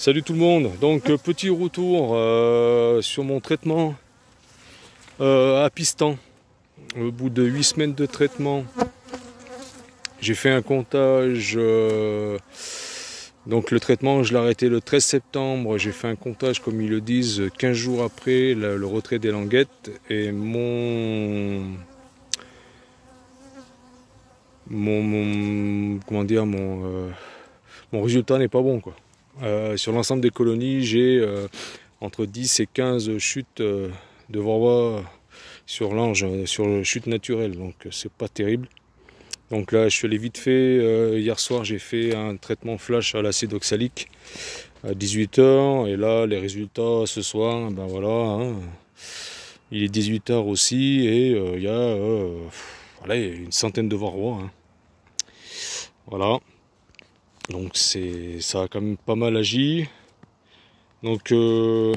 Salut tout le monde, donc petit retour sur mon traitement à piston. Au bout de 8 semaines de traitement, j'ai fait un comptage, donc le traitement je l'ai arrêté le 13 septembre, j'ai fait un comptage comme ils le disent 15 jours après le retrait des languettes et mon résultat n'est pas bon quoi. Sur l'ensemble des colonies, j'ai entre 10 et 15 chutes de varroa sur l'ange, sur chute naturelle, donc c'est pas terrible. Donc là, je suis allé vite fait. Hier soir, j'ai fait un traitement flash à l'acide oxalique à 18 h. Et là, les résultats ce soir, ben voilà, hein, il est 18 h aussi et il y a voilà, une centaine de varroa. Hein. Voilà. Donc ça a quand même pas mal agi. Donc le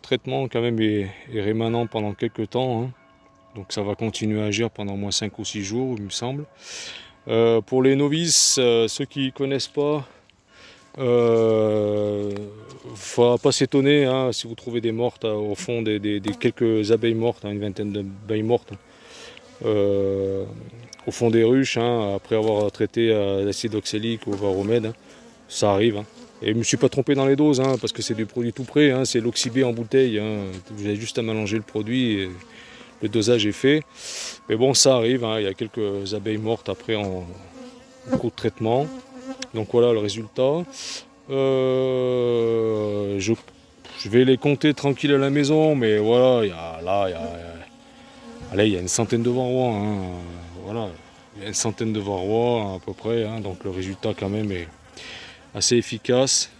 traitement quand même est rémanent pendant quelques temps. Hein. Donc ça va continuer à agir pendant au moins 5 ou 6 jours, il me semble. Pour les novices, ceux qui ne connaissent pas, faut pas s'étonner hein, si vous trouvez des mortes au fond des quelques abeilles mortes, hein, une vingtaine d'abeilles mortes. Au fond des ruches, hein, après avoir traité à l'acide oxalique ou au varomède, hein, ça arrive. Hein. Et je ne me suis pas trompé dans les doses, hein, parce que c'est du produit tout prêt, hein, c'est l'Oxybé en bouteille. Hein, vous avez juste à mélanger le produit, et le dosage est fait. Mais bon, ça arrive, hein, il y a quelques abeilles mortes après en cours de traitement. Donc voilà le résultat. Je vais les compter tranquille à la maison, mais voilà, il y a une centaine de varroa. Hein. Voilà, il y a une centaine de varroa à peu près, hein, donc le résultat quand même est assez efficace.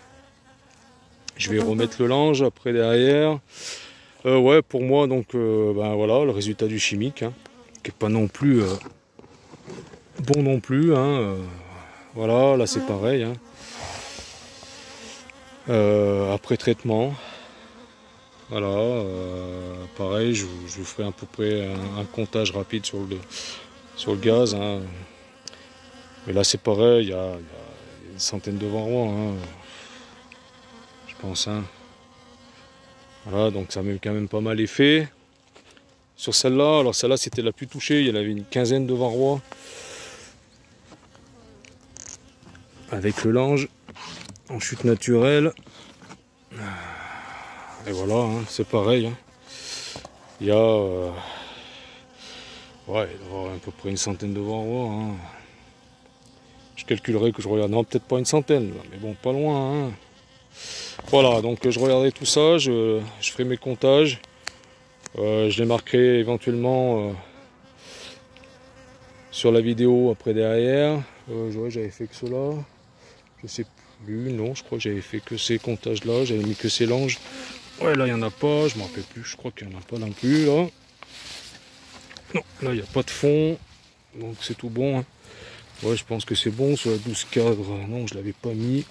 Je vais remettre le lange après derrière. Ouais, pour moi, donc, ben voilà, le résultat du chimique, hein, qui n'est pas non plus bon non plus. Hein, voilà, là c'est pareil. Hein. Après traitement. Voilà, pareil, je vous ferai à peu près un comptage rapide sur le gaz. Hein. Mais là c'est pareil, il y a une centaine de varroa, hein, je pense. Hein. Voilà, donc ça met quand même pas mal effet. Sur celle-là, alors celle-là c'était la plus touchée, il y en avait une quinzaine de varroa. Avec le lange, en chute naturelle. Et voilà, hein, c'est pareil. Hein. Il y a ouais, il doit y avoir à peu près une centaine de varroa. Hein. Je calculerai que je regarde, non peut-être pas une centaine, mais bon pas loin. Hein. Voilà, donc je regarderai tout ça, je ferai mes comptages. Je les marquerai éventuellement sur la vidéo après derrière. J'avais fait que cela. Je sais plus, non, je crois que j'avais fait que ces comptages là, j'avais mis que ces langes. Ouais, là il n'y en a pas, je ne me rappelle plus, je crois qu'il n'y en a pas non plus là. Non, là il n'y a pas de fond, donc c'est tout bon. Hein. Ouais, je pense que c'est bon, sur la 12 cadres, non, je l'avais pas mis.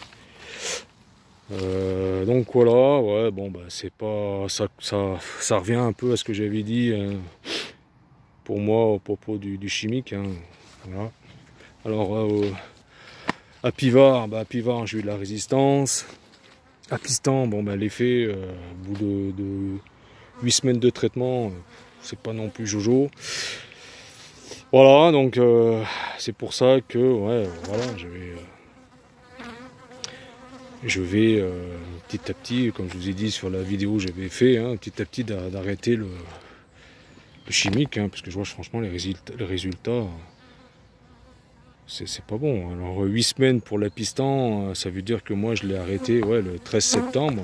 Donc voilà, ouais, bon, bah c'est pas. Ça revient un peu à ce que j'avais dit pour moi au propos du chimique. Hein. Voilà. Alors, à Pivard, j'ai eu de la résistance. À Piston, bon, bah, l'effet, au bout de 8 semaines de traitement, c'est pas non plus jojo. Voilà, donc c'est pour ça que, ouais, voilà, je vais petit à petit, comme je vous ai dit sur la vidéo que j'avais fait, hein, petit à petit d'arrêter le chimique, hein, parce que je vois franchement les résultats c'est pas bon. Alors 8 semaines pour la piston, ça veut dire que moi je l'ai arrêté ouais, le 13 septembre,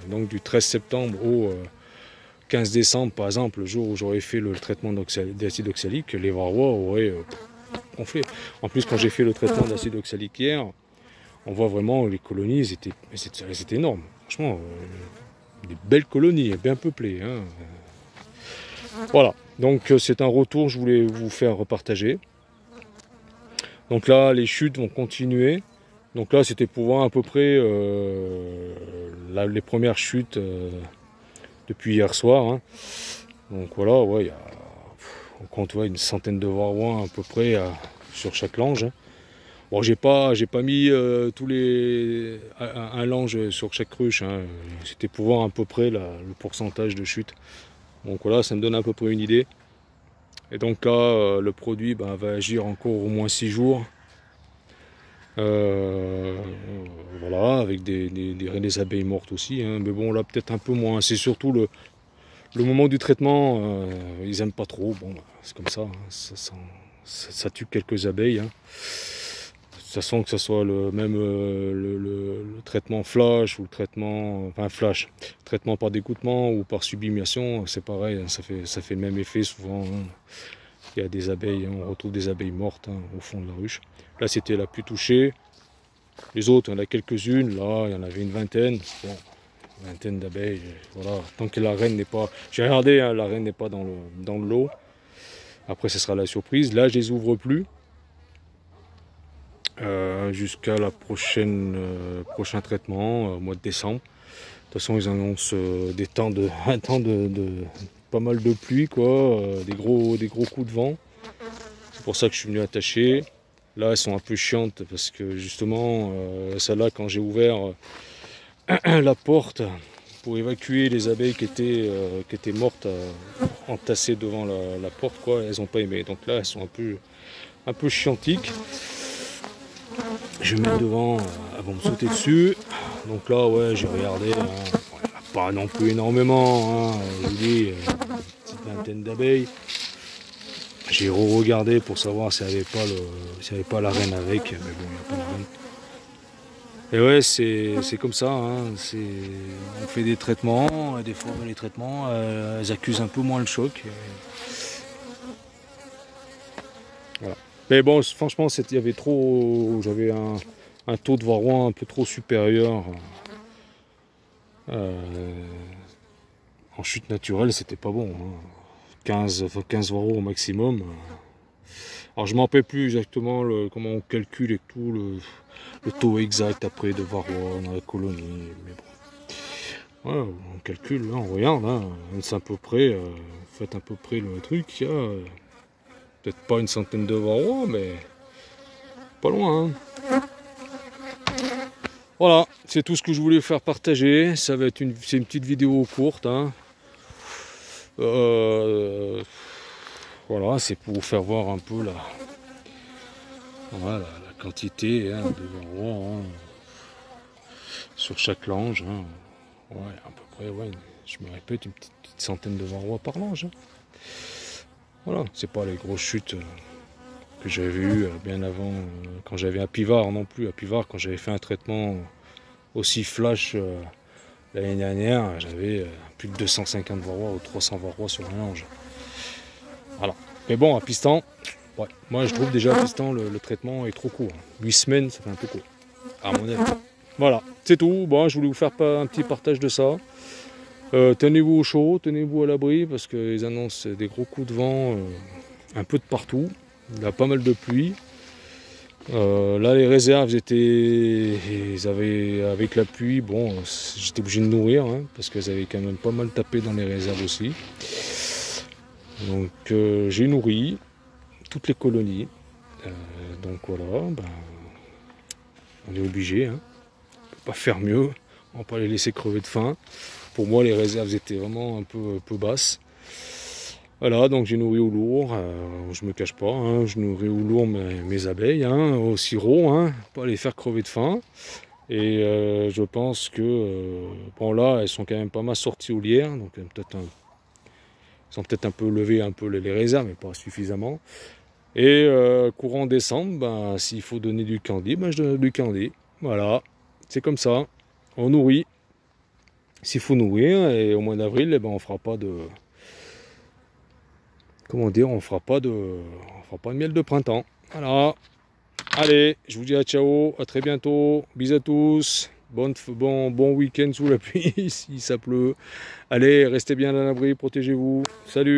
donc du 13 septembre au 15 décembre par exemple, le jour où j'aurais fait le traitement d'acide oxalique, les varroa auraient gonflé. En plus quand j'ai fait le traitement d'acide oxalique hier, on voit vraiment les colonies, c'était énorme. Franchement, des belles colonies, bien peuplées. Hein. Voilà, donc c'est un retour, je voulais vous faire repartager. Donc là, les chutes vont continuer. Donc là, c'était pour voir à peu près les premières chutes depuis hier soir. Hein. Donc voilà, ouais, on compte ouais, une centaine de varroa à peu près sur chaque lange. Hein. Bon, j'ai pas mis un lange sur chaque ruche, hein. C'était pour voir à peu près le pourcentage de chute. Donc voilà, ça me donne à peu près une idée. Et donc là, le produit va agir encore au moins 6 jours. Voilà, avec des abeilles mortes aussi, hein. Mais bon, là peut-être un peu moins. C'est surtout le moment du traitement, ils aiment pas trop. Bon, c'est comme ça, hein. Ça tue quelques abeilles, hein. De toute façon, que ce soit le traitement flash ou le traitement, enfin flash, traitement par dégoûtement ou par sublimation, c'est pareil, hein, ça fait le même effet souvent, hein. Il y a des abeilles, hein, on retrouve des abeilles mortes, hein, au fond de la ruche. Là, c'était la plus touchée. Les autres, il y en a quelques-unes. Là, il y en avait une vingtaine. Bon, une vingtaine d'abeilles. Voilà. Tant que la reine n'est pas... J'ai regardé, hein, la reine n'est pas dans le lot. Après, ce sera la surprise. Là, je les ouvre plus. Jusqu'à la prochain traitement, au mois de décembre. De toute façon, ils annoncent un temps de pas mal de pluie, quoi, des gros coups de vent. C'est pour ça que je suis venu attacher. Là, elles sont un peu chiantes parce que justement, celle-là, quand j'ai ouvert la porte pour évacuer les abeilles qui étaient mortes, entassées devant la porte, quoi, elles n'ont pas aimé. Donc là, elles sont un peu chiantiques. Je vais mettre devant, elles vont me sauter dessus. Donc là, ouais, j'ai regardé, hein, pas non plus énormément, hein, je vous dis, une petite vingtaine d'abeilles. J'ai re-regardé pour savoir s'il n'y avait pas la reine avec, mais bon, il n'y a pas la reine. Et ouais, c'est comme ça, hein, on fait des traitements, et des fois les traitements, elles accusent un peu moins le choc. Voilà. Mais bon, franchement, j'avais un taux de varroa un peu trop supérieur. En chute naturelle, c'était pas bon, hein. 15 varroa au maximum. Alors je m'en rappelle plus exactement comment on calcule et tout, le taux exact après de varroa dans la colonie. Mais bon. Ouais, on calcule, là, on regarde, hein, c'est à peu près, faites à peu près le truc, il y a peut-être pas une centaine de varroa, mais pas loin, hein. Voilà, c'est tout ce que je voulais faire partager. C'est une petite vidéo courte, hein. Voilà, c'est pour vous faire voir un peu la quantité, hein, de varroa, hein, sur chaque lange, hein. Ouais, à peu près, ouais, je me répète, une petite centaine de varroa par lange, hein. Voilà, c'est pas les grosses chutes que j'avais vues bien avant, quand j'avais un pivard non plus. À pivard, quand j'avais fait un traitement aussi flash l'année dernière, j'avais plus de 250 varroa ou 300 varroa sur un lange. Voilà. Mais bon, à piston, ouais, moi je trouve déjà à piston le traitement est trop court. 8 semaines, ça fait un peu court, à mon avis. Voilà, c'est tout. Bon, je voulais vous faire un petit partage de ça. Tenez-vous au chaud, tenez-vous à l'abri, parce qu'ils annoncent des gros coups de vent un peu de partout. Il y a pas mal de pluie. Là, les réserves, avec la pluie, bon, j'étais obligé de nourrir, hein, parce qu'elles avaient quand même pas mal tapé dans les réserves aussi. Donc j'ai nourri toutes les colonies. Donc voilà, ben, on est obligé, hein. On peut pas faire mieux, on va pas les laisser crever de faim. Pour moi, les réserves étaient vraiment un peu basses. Voilà, donc j'ai nourri au lourd, je me cache pas, hein, je nourris au lourd mes abeilles, hein, au sirop, hein, pas les faire crever de faim. Et je pense que, bon là, elles sont quand même pas mal sorties au lierre, donc elles sont peut-être un peu levées les réserves, mais pas suffisamment. Et courant décembre, ben, s'il faut donner du candy, ben, je donne du candy. Voilà, c'est comme ça, on nourrit. S'il faut nourrir, et au mois d'avril, eh ben, on fera pas de... Comment dire, on fera pas de miel de printemps. Voilà. Allez, je vous dis à ciao, à très bientôt. Bisous à tous. Bon week-end sous la pluie si ça pleut. Allez, restez bien à l'abri, protégez-vous. Salut.